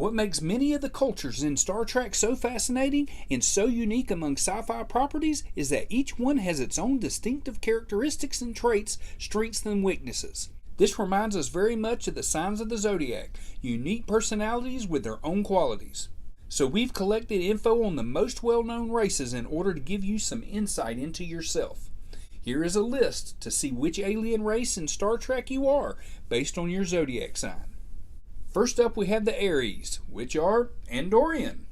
What makes many of the cultures in Star Trek so fascinating and so unique among sci-fi properties is that each one has its own distinctive characteristics and traits, strengths and weaknesses. This reminds us very much of the signs of the Zodiac, unique personalities with their own qualities. So we've collected info on the most well-known races in order to give you some insight into yourself. Here is a list to see which alien race in Star Trek you are, based on your zodiac sign. First up we have the Aries, which are Andorian.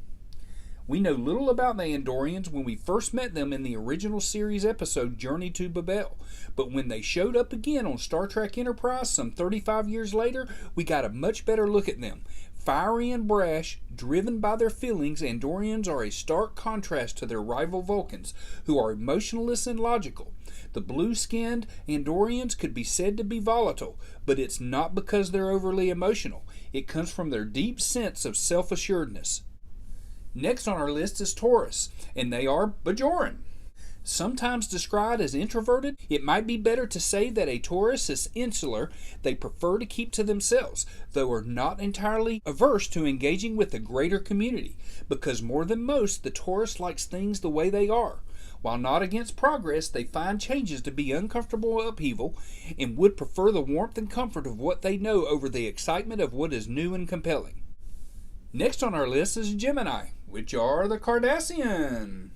We know little about the Andorians when we first met them in the original series episode Journey to Babel, but when they showed up again on Star Trek Enterprise some 35 years later, we got a much better look at them. Fiery and brash, driven by their feelings, Andorians are a stark contrast to their rival Vulcans, who are emotionless and logical. The blue-skinned Andorians could be said to be volatile, but it's not because they're overly emotional. It comes from their deep sense of self-assuredness. Next on our list is Taurus, and they are Bajoran. Sometimes described as introverted, it might be better to say that a Taurus is insular. They prefer to keep to themselves, though are not entirely averse to engaging with the greater community, because more than most, the Taurus likes things the way they are. While not against progress, they find changes to be uncomfortable upheaval and would prefer the warmth and comfort of what they know over the excitement of what is new and compelling. Next on our list is Gemini, which are the Cardassian.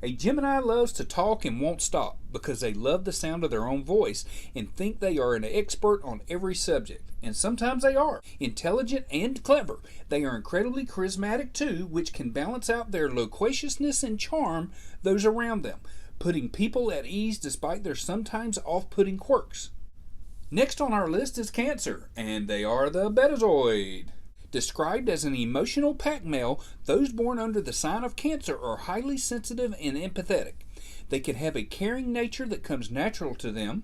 A Gemini loves to talk and won't stop because they love the sound of their own voice and think they are an expert on every subject. And sometimes they are. Intelligent and clever. They are incredibly charismatic too, which can balance out their loquaciousness and charm those around them, putting people at ease despite their sometimes off-putting quirks. Next on our list is Cancer, and they are the Betazoid. Described as an emotional pack male, those born under the sign of Cancer are highly sensitive and empathetic. They can have a caring nature that comes natural to them.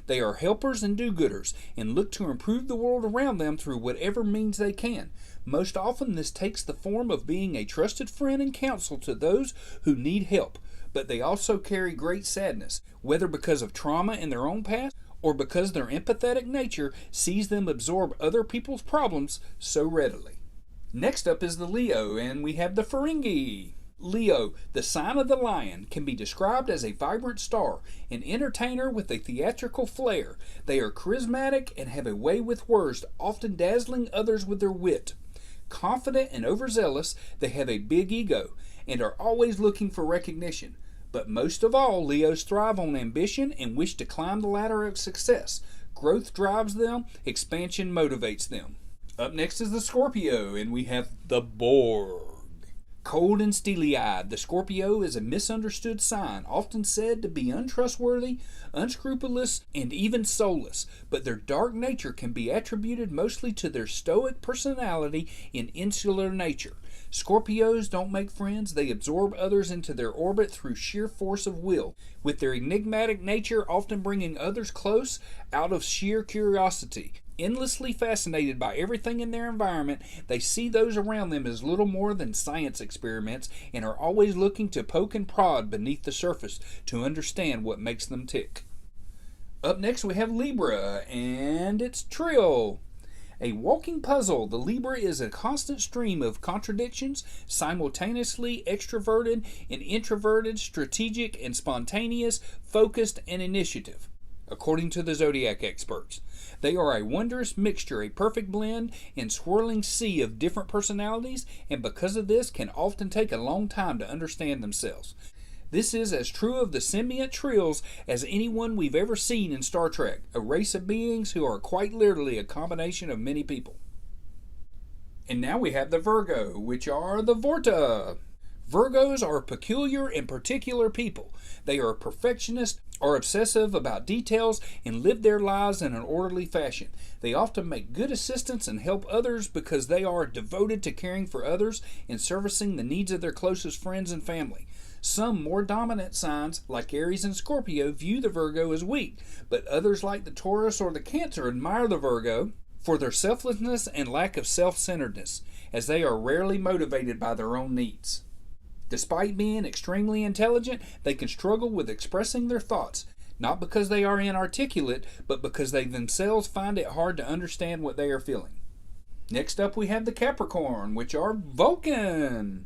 They are helpers and do-gooders and look to improve the world around them through whatever means they can. Most often this takes the form of being a trusted friend and counsel to those who need help, but they also carry great sadness, whether because of trauma in their own past or because their empathetic nature sees them absorb other people's problems so readily. Next up is the Leo, and we have the Ferengi. Leo, the sign of the lion, can be described as a vibrant star, an entertainer with a theatrical flair. They are charismatic and have a way with words, often dazzling others with their wit. Confident and overzealous, they have a big ego and are always looking for recognition. But most of all, Leos thrive on ambition and wish to climb the ladder of success. Growth drives them, expansion motivates them. Up next is the Scorpio, and we have the Borg. Cold and steely-eyed, the Scorpio is a misunderstood sign, often said to be untrustworthy, unscrupulous, and even soulless, but their dark nature can be attributed mostly to their stoic personality and insular nature. Scorpios don't make friends, they absorb others into their orbit through sheer force of will, with their enigmatic nature often bringing others close out of sheer curiosity. Endlessly fascinated by everything in their environment, they see those around them as little more than science experiments and are always looking to poke and prod beneath the surface to understand what makes them tick. Up next we have Libra, and it's Trill. A walking puzzle, the Libra is a constant stream of contradictions, simultaneously extroverted and introverted, strategic and spontaneous, focused and initiative, according to the Zodiac experts. They are a wondrous mixture, a perfect blend and swirling sea of different personalities, and because of this can often take a long time to understand themselves. This is as true of the symbiont Trills as anyone we've ever seen in Star Trek, a race of beings who are quite literally a combination of many people. And now we have the Virgo, which are the Vorta. Virgos are peculiar and particular people. They are perfectionists, are obsessive about details, and live their lives in an orderly fashion. They often make good assistants and help others because they are devoted to caring for others and servicing the needs of their closest friends and family. Some more dominant signs, like Aries and Scorpio, view the Virgo as weak, but others like the Taurus or the Cancer admire the Virgo for their selflessness and lack of self-centeredness, as they are rarely motivated by their own needs. Despite being extremely intelligent, they can struggle with expressing their thoughts, not because they are inarticulate, but because they themselves find it hard to understand what they are feeling. Next up we have the Capricorn, which are Vulcan.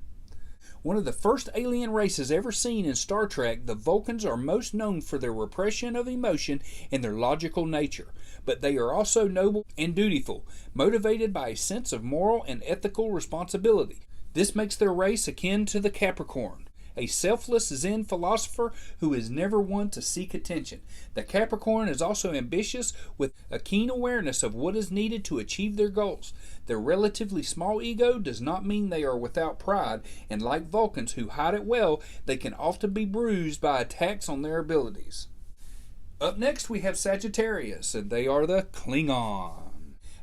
One of the first alien races ever seen in Star Trek, the Vulcans are most known for their repression of emotion and their logical nature, but they are also noble and dutiful, motivated by a sense of moral and ethical responsibility. This makes their race akin to the Capricorn, a selfless Zen philosopher who is never one to seek attention. The Capricorn is also ambitious with a keen awareness of what is needed to achieve their goals. Their relatively small ego does not mean they are without pride, and like Vulcans who hide it well, they can often be bruised by attacks on their abilities. Up next we have Sagittarius, and they are the Klingon.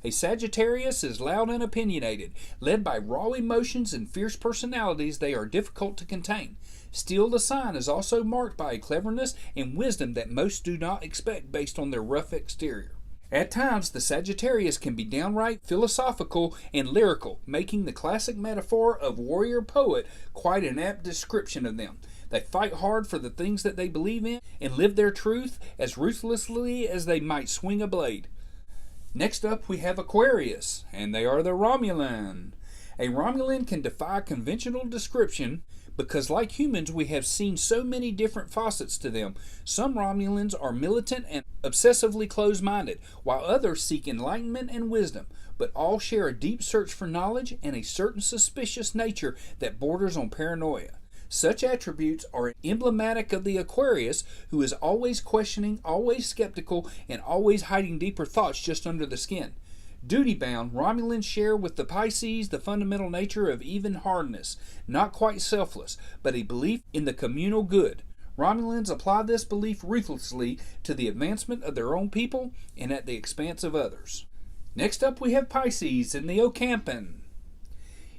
A Sagittarius is loud and opinionated. Led by raw emotions and fierce personalities, they are difficult to contain. Still, the sign is also marked by a cleverness and wisdom that most do not expect based on their rough exterior. At times, the Sagittarius can be downright philosophical and lyrical, making the classic metaphor of warrior poet quite an apt description of them. They fight hard for the things that they believe in and live their truth as ruthlessly as they might swing a blade. Next up we have Aquarius, and they are the Romulan. A Romulan can defy conventional description because, like humans, we have seen so many different facets to them. Some Romulans are militant and obsessively closed-minded, while others seek enlightenment and wisdom, but all share a deep search for knowledge and a certain suspicious nature that borders on paranoia. Such attributes are emblematic of the Aquarius, who is always questioning, always skeptical, and always hiding deeper thoughts just under the skin. Duty-bound, Romulans share with the Pisces the fundamental nature of even-heartedness, not quite selfless, but a belief in the communal good. Romulans apply this belief ruthlessly to the advancement of their own people and at the expense of others. Next up we have Pisces and the Ocampan.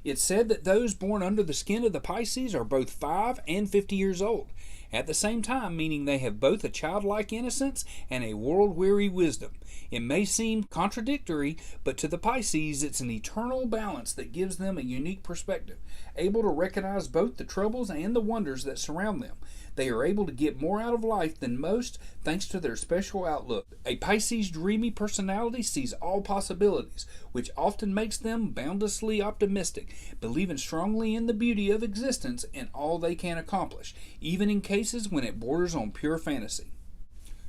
It's said that those born under the skin of the Pisces are both 5 and 50 years old, at the same time, meaning they have both a childlike innocence and a world-weary wisdom. It may seem contradictory, but to the Pisces it's an eternal balance that gives them a unique perspective, able to recognize both the troubles and the wonders that surround them. They are able to get more out of life than most thanks to their special outlook. A Pisces' dreamy personality sees all possibilities, which often makes them boundlessly optimistic, believing strongly in the beauty of existence and all they can accomplish, even in cases when it borders on pure fantasy.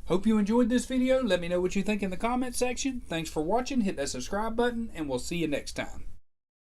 Hope you enjoyed this video. Let me know what you think in the comment section. Thanks for watching. Hit that subscribe button, and we'll see you next time.